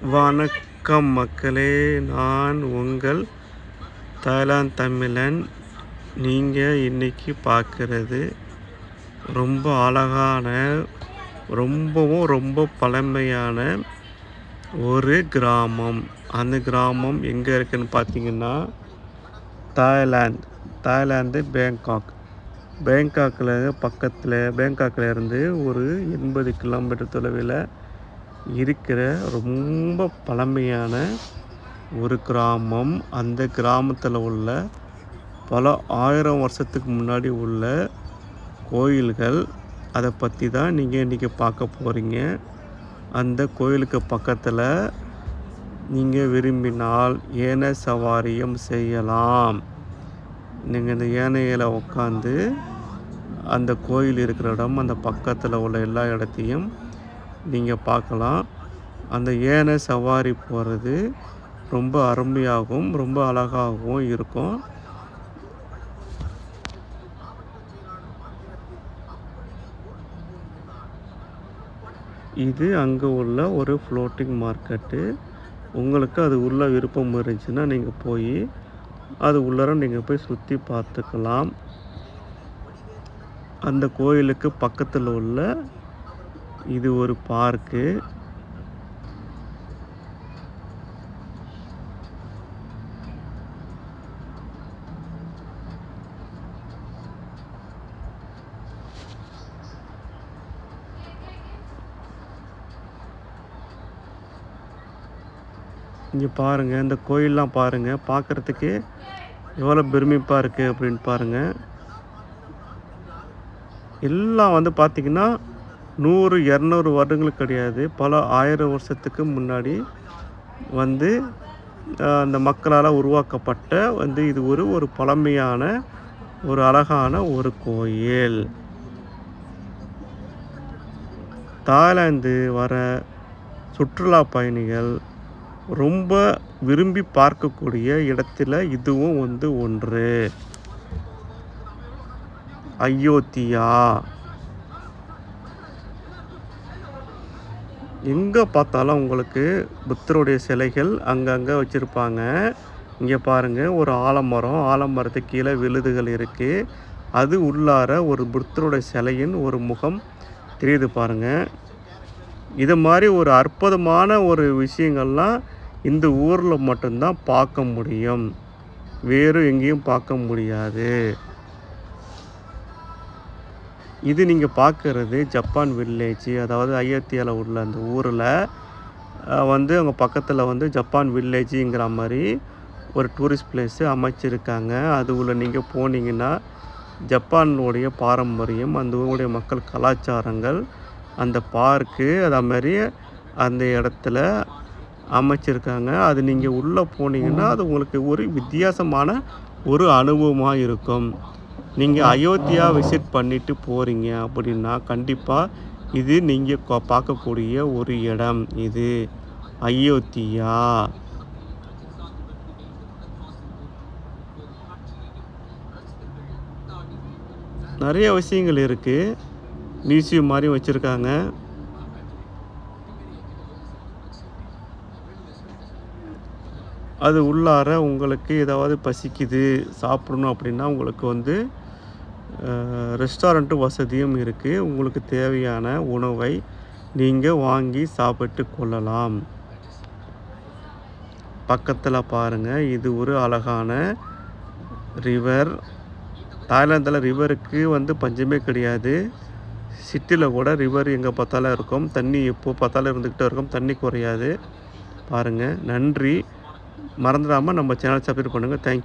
வணக்கம் மக்களே, நான் உங்கள் தாய்லாந்து தமிழன். நீங்கள் இன்றைக்கி பார்க்குறது ரொம்ப அழகான, ரொம்ப பழமையான ஒரு கிராமம். அந்த கிராமம் எங்கே இருக்குதுன்னு பார்த்தீங்கன்னா தாய்லாந்து பேங்காக்கில் பேங்காக்கில் இருந்து ஒரு 80 கிலோமீட்டர் தொலைவில் இருக்கிற ரொம்ப பழமையான ஒரு கிராமம். அந்த கிராமத்தில் உள்ள பல 1000 வருஷத்துக்கு முன்னாடி உள்ள கோயில்கள், அதை பற்றி தான் நீங்கள் இன்றைக்கி பார்க்க போகிறீங்க. அந்த கோயிலுக்கு பக்கத்தில் நீங்கள் விரும்பினால் யானை சவாரியும் செய்யலாம். நீங்கள் இந்த யானையில் உட்காந்து அந்த கோயில் இருக்கிற இடம், அந்த பக்கத்தில் உள்ள எல்லா இடத்தையும் நீங்கள் பார்க்கலாம். அந்த யானை சவாரி போகிறது ரொம்ப அருமையாகவும் ரொம்ப அழகாகவும் இருக்கும். இது அங்கே உள்ள ஒரு ஃப்ளோட்டிங் மார்க்கெட்டு. உங்களுக்கு அது உள்ள விருப்பம் இருந்துச்சுன்னா நீங்கள் போய் அது உள்ளார நீங்கள் போய் சுற்றி பார்த்துக்கலாம். அந்த கோயிலுக்கு பக்கத்தில் உள்ள இது ஒரு பார்க்கு. இங்கே பாருங்கள், இந்த கோயிலெலாம் பாருங்கள், பார்க்குறதுக்கு எவ்வளோ பெருமைப்பாக இருக்குது அப்படின்னு பாருங்கள். எல்லாம் பார்த்திங்கன்னா 100-200 வருடங்களுக்கு கிடையாது, பல 1000 வருஷத்துக்கு முன்னாடி அந்த மக்களால் உருவாக்கப்பட்ட இது ஒரு பழமையான ஒரு அழகான ஒரு கோயில். தாய்லாந்து வர சுற்றுலா பயணிகள் ரொம்ப விரும்பி பார்க்கக்கூடிய இடத்துல இதுவும் ஒன்று. அயோத்தியா. எங்கே பார்த்தாலும் உங்களுக்கு புத்தருடைய சிலைகள் அங்கங்கே வச்சுருப்பாங்க. இங்கே பாருங்கள், ஒரு ஆலமரத்துக்கு கீழே விழுதுகள் இருக்குது. அது உள்ளார ஒரு புத்தருடைய சிலையின் ஒரு முகம் தெரியுது பாருங்கள். இது மாதிரி ஒரு அற்புதமான ஒரு விஷயங்கள்லாம் இந்த ஊரில் மட்டும்தான் பார்க்க முடியும், வேறு எங்கேயும் பார்க்க முடியாது. இது நீங்கள் பார்க்குறது ஜப்பான் வில்லேஜ், அதாவது அயோத்தியாவில் உள்ள அந்த ஊரில் அவங்க பக்கத்தில் ஜப்பான் வில்லேஜுங்கிற மாதிரி ஒரு டூரிஸ்ட் பிளேஸு அமைச்சிருக்காங்க. அது உள்ள நீங்கள் போனீங்கன்னா ஜப்பானுடைய பாரம்பரியம், அந்த ஊருடைய மக்கள் கலாச்சாரங்கள், அந்த பார்க்கு அதை மாதிரி அந்த இடத்துல அமைச்சிருக்காங்க. அது நீங்கள் உள்ளே போனீங்கன்னா அது உங்களுக்கு ஒரு வித்தியாசமான ஒரு அனுபவமாக இருக்கும். நீங்கள் அயோத்தியா விசிட் பண்ணிவிட்டு போகிறீங்க அப்படின்னா கண்டிப்பாக இது நீங்கள் பார்க்கக்கூடிய ஒரு இடம். இது அயோத்தியா. நிறைய விஷயங்கள் இருக்குது, மியூசியம் மாதிரி வச்சுருக்காங்க. அது உள்ளார உங்களுக்கு ஏதாவது பசிக்குது, சாப்பிடணும் அப்படின்னா உங்களுக்கு ரெஸ்டாரண்ட்டு வசதியும் இருக்குது. உங்களுக்கு தேவையான உணவை நீங்கள் வாங்கி சாப்பிட்டு கொள்ளலாம். பக்கத்தில் பாருங்கள், இது ஒரு அழகான ரிவர். தாய்லாந்தில் ரிவருக்கு பஞ்சமே கிடையாது. சிட்டியில் கூட ரிவர் எங்கே பார்த்தாலும் இருக்கும், தண்ணி எப்போ பார்த்தாலும் இருந்துக்கிட்டே இருக்கும், தண்ணி குறையாது. பாருங்கள். நன்றி. மறந்துடாமல் நம்ம சேனல் சப்ஸ்கிரைப் பண்ணுங்கள். தேங்க்யூ.